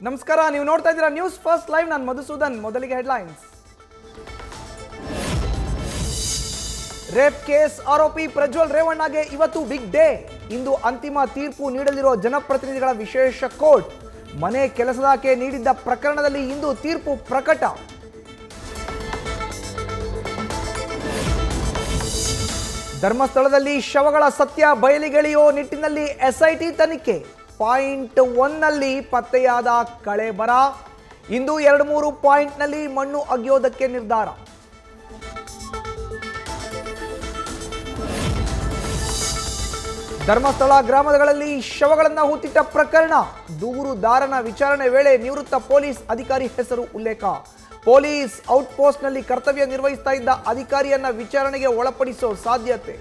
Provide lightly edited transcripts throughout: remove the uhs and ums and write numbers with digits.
ನಮಸ್ಕಾರ, ನೀವು ನೋಡ್ತಾ ಇದ್ದೀರಾ ನ್ಯೂಸ್ ಫಸ್ಟ್ ಲೈವ್. ನಾನು ಮಧುಸೂದನ್. ಮೊದಲಿಗೆ ಹೆಡ್ಲೈನ್ಸ್. ರೇಪ್ ಕೇಸ್ ಆರೋಪಿ ಪ್ರಜ್ವಲ್ ರೇವಣ್ಣಗೆ ಇವತ್ತು ಬಿಗ್ ಡೇ. ಇಂದು ಅಂತಿಮ ತೀರ್ಪು ನೀಡಲಿರೋ ಜನಪ್ರತಿನಿಧಿಗಳ ವಿಶೇಷ ಕೋರ್ಟ್. ಮನೆ ಕೆಲಸದಾಕೆ ನೀಡಿದ್ದ ಪ್ರಕರಣದಲ್ಲಿ ಇಂದು ತೀರ್ಪು ಪ್ರಕಟ. ಧರ್ಮಸ್ಥಳದಲ್ಲಿ ಶವಗಳ ಸತ್ಯ ಬಯಲಿಗೆಳೆಯೋ ನಿಟ್ಟಿನಲ್ಲಿ ಎಸ್ಐಟಿ ತನಿಖೆ. ಪಾಯಿಂಟ್ 1 ನಲ್ಲಿ ಪತ್ತೆಯಾದ ಕಳೆಬರ. ಇಂದು 2-3 ಪಾಯಿಂಟ್ನಲ್ಲಿ ಮಣ್ಣು ಅಗೆಯೋದಕ್ಕೆ ನಿರ್ಧಾರ. ಧರ್ಮಸ್ಥಳ ಗ್ರಾಮಗಳಲ್ಲಿ ಶವಗಳನ್ನು ಹೂತಿಟ್ಟ ಪ್ರಕರಣ. ದೂರುದಾರನ ವಿಚಾರಣೆ ವೇಳೆ ನಿವೃತ್ತ ಪೊಲೀಸ್ ಅಧಿಕಾರಿ ಹೆಸರು ಉಲ್ಲೇಖ. ಪೊಲೀಸ್ ಔಟ್ಪೋಸ್ಟ್ನಲ್ಲಿ ಕರ್ತವ್ಯ ನಿರ್ವಹಿಸ್ತಾ ಇದ್ದ ಅಧಿಕಾರಿಯನ್ನ ವಿಚಾರಣೆಗೆ ಒಳಪಡಿಸೋ ಸಾಧ್ಯತೆ.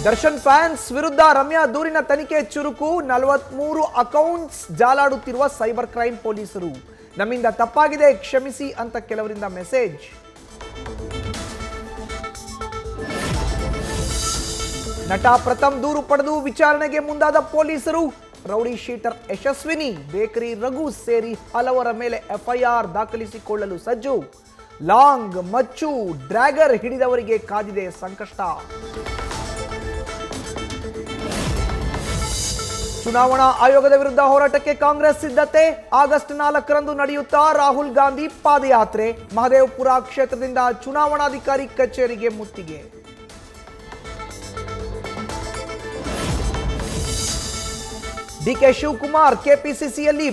ದರ್ಶನ್ ಫ್ಯಾನ್ಸ್ ವಿರುದ್ಧ ರಮ್ಯಾ ದೂರಿನ ತನಿಖೆ ಚುರುಕು. 43 ಅಕೌಂಟ್ಸ್ ಜಾಲಾಡುತ್ತಿರುವ ಸೈಬರ್ ಕ್ರೈಮ್ ಪೊಲೀಸರು. ನಮ್ಮಿಂದ ತಪ್ಪಾಗಿದೆ, ಕ್ಷಮಿಸಿ ಅಂತ ಕೆಲವರಿಂದ ಮೆಸೇಜ್. ನಟ ಪ್ರಥಮ್ ದೂರು ಪಡೆದು ವಿಚಾರಣೆಗೆ ಮುಂದಾದ ಪೊಲೀಸರು. Rowdy sheeter Yashaswini, bakery Raghu ಸೇರಿ ಹಲವರ ಮೇಲೆ ಎಫ್ಐಆರ್ ದಾಖಲಿಸಿಕೊಳ್ಳಲು ಸಜ್ಜು. ಲಾಂಗ್ ಮಚ್ಚು ಡ್ರ್ಯಾಗರ್ ಹಿಡಿದವರಿಗೆ ಕಾದಿದೆ ಸಂಕಷ್ಟ. ಚುನಾವಣಾ ಆಯೋಗದ ವಿರುದ್ಧ ಹೋರಾಟಕ್ಕೆ ಕಾಂಗ್ರೆಸ್ ಸಿದ್ಧತೆ. ಆಗಸ್ಟ್ 4ರಂದು ನಡೆಯುತ್ತಾ ರಾಹುಲ್ ಗಾಂಧಿ ಪಾದಯಾತ್ರೆ. ಮಹದೇವಪುರ ಕ್ಷೇತ್ರದಿಂದ ಚುನಾವಣಾಧಿಕಾರಿ ಕಚೇರಿಗೆ ಮುತ್ತಿಗೆ. ಡಿಕೆ ಶಿವಕುಮಾರ್, ಕೆಪಿಸಿಸಿಯಲ್ಲಿ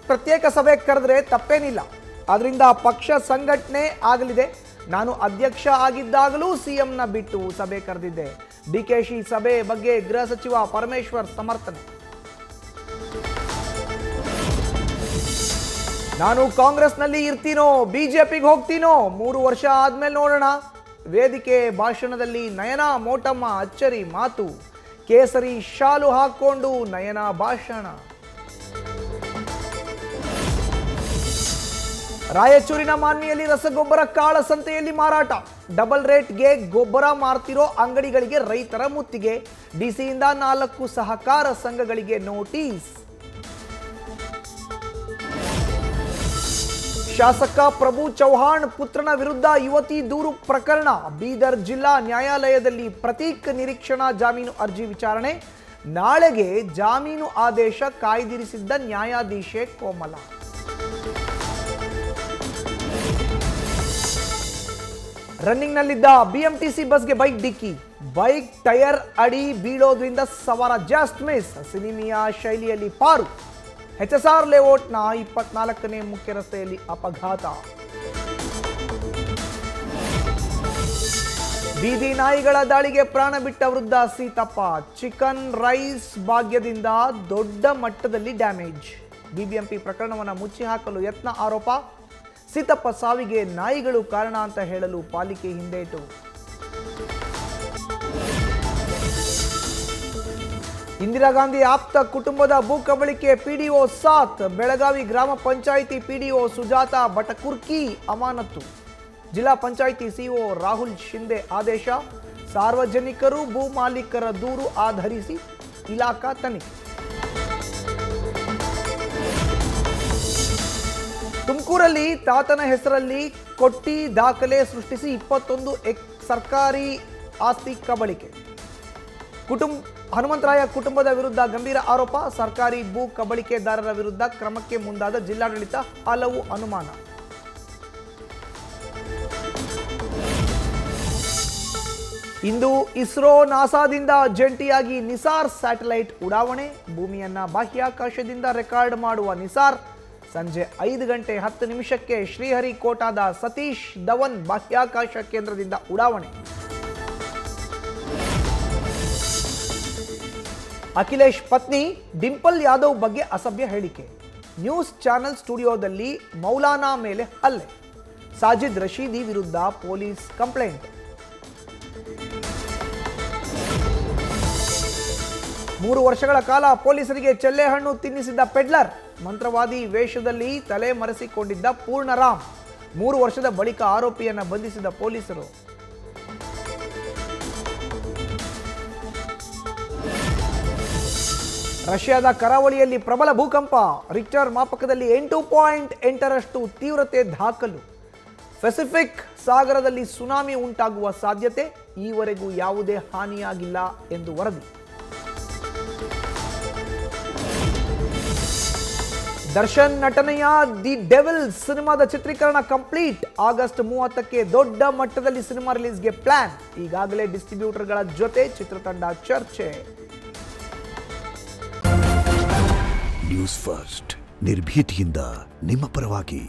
ಪ್ರತ್ಯೇಕ ಸಭೆ ಕರೆದ್ರೆ ತಪ್ಪೇನಿಲ್ಲ, ಅದರಿಂದ ಪಕ್ಷ ಸಂಘಟನೆ ಆಗಲಿದೆ. ನಾನು ಅಧ್ಯಕ್ಷ ಆಗಿದ್ದಾಗಲೂ ಸಿಎಂನ ಬಿಟ್ಟು ಸಭೆ ಕರೆದಿದ್ದೆ. ಡಿಕೆಶಿ ಸಭೆ ಬಗ್ಗೆ ಗೃಹ ಸಚಿವ ಪರಮೇಶ್ವರ್ ಸಮರ್ಥನೆ. ನಾನು ಕಾಂಗ್ರೆಸ್ನಲ್ಲಿ ಇರ್ತೀನೋ ಬಿಜೆಪಿಗೆ ಹೋಗ್ತೀನೋ 3 ವರ್ಷ ಆದ್ಮೇಲೆ ನೋಡೋಣ. ವೇದಿಕೆ ಭಾಷಣದಲ್ಲಿ ನಯನಾ ಮೋಟಮ್ಮ ಅಚ್ಚರಿ ಮಾತು. ಕೇಸರಿ ಶಾಲು ಹಾಕೊಂಡು ನಯನಾ ಭಾಷಣ. ರಾಯಚೂರಿನ ಮಾನ್ವಿಯಲ್ಲಿ ರಸಗೊಬ್ಬರ ಕಾಳಸಂತೆಯಲ್ಲಿ ಮಾರಾಟ. ಡಬಲ್ ರೇಟ್ಗೆ ಗೊಬ್ಬರ ಮಾರ್ತಿರೋ ಅಂಗಡಿಗಳಿಗೆ ರೈತರ ಮುತ್ತಿಗೆ. ಡಿಸಿಯಿಂದ 4 ಸಹಕಾರ ಸಂಘಗಳಿಗೆ ನೋಟಿಸ್. ಶಾಸಕ ಪ್ರಭು ಚೌಹಾಣ್ ಪುತ್ರನ ವಿರುದ್ಧ ಯುವತಿ ದೂರು ಪ್ರಕರಣ. ಬೀದರ್ ಜಿಲ್ಲಾ ನ್ಯಾಯಾಲಯದಲ್ಲಿ ಪ್ರತೀಕ್ ನಿರೀಕ್ಷಣಾ ಜಾಮೀನು ಅರ್ಜಿ ವಿಚಾರಣೆ. ನಾಳೆಗೆ ಜಾಮೀನು ಆದೇಶ ಕಾಯ್ದಿರಿಸಿದ್ದ ನ್ಯಾಯಾಧೀಶೆ ಕೋಮಲ. ರನ್ನಿಂಗ್ನಲ್ಲಿದ್ದ ಬಿಎಂಟಿಸಿ ಬಸ್ಗೆ ಬೈಕ್ ಡಿಕ್ಕಿ. ಬೈಕ್ ಟೈರ್ ಅಡಿ ಬೀಳೋದ್ರಿಂದ ಸವಾರ ಜಸ್ಟ್ ಮಿಸ್. ಸಿನಿಮಿಯಾ ಶೈಲಿಯಲ್ಲಿ ಪಾರು. HSR ಲೇಔಟ್ನ 24ನೇ ಮುಖ್ಯ ರಸ್ತೆಯಲ್ಲಿ ಅಪಘಾತ. ಬೀದಿ ನಾಯಿಗಳ ದಾಳಿಗೆ ಪ್ರಾಣ ಬಿಟ್ಟ ವೃದ್ಧ ಸೀತಪ್ಪ. ಚಿಕನ್ ರೈಸ್ ಭಾಗ್ಯದಿಂದ ದೊಡ್ಡ ಮಟ್ಟದಲ್ಲಿ ಡ್ಯಾಮೇಜ್. ಬಿಬಿಎಂಪಿ ಪ್ರಕರಣವನ್ನು ಮುಚ್ಚಿ ಹಾಕಲು ಯತ್ನ ಆರೋಪ. ಸೀತಪ್ಪ ಸಾವಿಗೆ ನಾಯಿಗಳು ಕಾರಣ ಅಂತ ಹೇಳಲು ಪಾಲಿಕೆ ಹಿಂದೇಟು. ಇಂದಿರಾ ಗಾಂಧಿ ಆಪ್ತ ಕುಟುಂಬದ ಭೂ ಕಬಳಿಕೆ ಪಿಡಿಒ ಸಾಥ್. ಬೆಳಗಾವಿ ಗ್ರಾಮ ಪಂಚಾಯಿತಿ ಪಿಡಿಒ ಸುಜಾತ ಬಟಕುರ್ಕಿ ಅಮಾನತು. ಜಿಲ್ಲಾ ಪಂಚಾಯಿತಿ ಸಿಇಒ ರಾಹುಲ್ ಶಿಂದೆ ಆದೇಶ. ಸಾರ್ವಜನಿಕರು ಭೂ ಮಾಲೀಕರ ದೂರು ಆಧರಿಸಿ ಇಲಾಖಾ ತನಿಖೆ. ತುಮಕೂರಲ್ಲಿ ತಾತನ ಹೆಸರಲ್ಲಿ ಕೊಟ್ಟಿ ದಾಖಲೆ ಸೃಷ್ಟಿಸಿ 21 ಸರ್ಕಾರಿ ಆಸ್ತಿ ಕಬಳಿಕೆ. ಹನುಮಂತರಾಯ ಕುಟುಂಬದ ವಿರುದ್ಧ ಗಂಭೀರ ಆರೋಪ. ಸರ್ಕಾರಿ ಭೂ ಕಬಳಿಕೆದಾರರ ವಿರುದ್ಧ ಕ್ರಮಕ್ಕೆ ಮುಂದಾದ ಜಿಲ್ಲಾಡಳಿತ. ಹಲವು ಅನುಮಾನ. ಇಂದು ಇಸ್ರೋ ನಾಸಾದಿಂದ ಜಂಟಿಯಾಗಿ ನಿಸಾರ್ ಸ್ಯಾಟಲೈಟ್ ಉಡಾವಣೆ. ಭೂಮಿಯನ್ನ ಬಾಹ್ಯಾಕಾಶದಿಂದ ರೆಕಾರ್ಡ್ ಮಾಡುವ ನಿಸಾರ್. ಸಂಜೆ 5 ಗಂಟೆ 10 ನಿಮಿಷಕ್ಕೆ ಶ್ರೀಹರಿಕೋಟಾದ ಸತೀಶ್ ಧವನ್ ಬಾಹ್ಯಾಕಾಶ ಕೇಂದ್ರದಿಂದ ಉಡಾವಣೆ. ಅಖಿಲೇಶ್ ಪತ್ನಿ ಡಿಂಪಲ್ ಯಾದವ್ ಬಗ್ಗೆ ಅಸಭ್ಯ ಹೇಳಿಕೆ. ನ್ಯೂಸ್ ಚಾನೆಲ್ ಸ್ಟುಡಿಯೋದಲ್ಲಿ ಮೌಲಾನಾ ಮೇಲೆ ಹಲ್ಲೆ. ಸಾಜಿದ್ ರಶೀದಿ ವಿರುದ್ಧ ಪೊಲೀಸ್ ಕಂಪ್ಲೇಂಟ್. 3 ವರ್ಷಗಳ ಕಾಲ ಪೊಲೀಸರಿಗೆ ಚೆಲ್ಲೆಹಣ್ಣು ತಿನ್ನಿಸಿದ್ದ ಪೆಡ್ಲರ್. ಮಂತ್ರವಾದಿ ವೇಷದಲ್ಲಿ ತಲೆ ಮರೆಸಿಕೊಂಡಿದ್ದ ಪೂರ್ಣರಾಮ್. 3 ವರ್ಷದ ಬಳಿಕ ಆರೋಪಿಯನ್ನು ಬಂಧಿಸಿದ ಪೊಲೀಸರು. ರಷ್ಯಾದ ಕರಾವಳಿಯಲ್ಲಿ ಪ್ರಬಲ ಭೂಕಂಪ, ರಿಕ್ಟರ್ ಮಾಪಕದಲ್ಲಿ 8.8ರಷ್ಟು ತೀವ್ರತೆ ದಾಖಲು. ಪೆಸಿಫಿಕ್ ಸಾಗರದಲ್ಲಿ ಸುನಾಮಿ ಉಂಟಾಗುವ ಸಾಧ್ಯತೆ, ಈವರೆಗೂ ಯಾವುದೇ ಹಾನಿಯಾಗಿಲ್ಲ ಎಂದು ವರದಿ. ದರ್ಶನ್ ನಟನೆಯ ದಿ ಡೆವಿಲ್ ಸಿನಿಮಾದ ಚಿತ್ರೀಕರಣ ಕಂಪ್ಲೀಟ್. ಆಗಸ್ಟ್ 30ಕ್ಕೆ ದೊಡ್ಡ ಮಟ್ಟದಲ್ಲಿ ಸಿನಿಮಾ ರಿಲೀಸ್ಗೆ ಪ್ಲಾನ್. ಈಗಾಗಲೇ ಡಿಸ್ಟ್ರಿಬ್ಯೂಟರ್ಗಳ ಜೊತೆ ಚಿತ್ರತಂಡ ಚರ್ಚೆ. ನ್ಯೂಸ್ ಫಸ್ಟ್ ನಿರ್ಭೀತಿಯಿಂದ ನಿಮ್ಮ ಪರವಾಗಿ.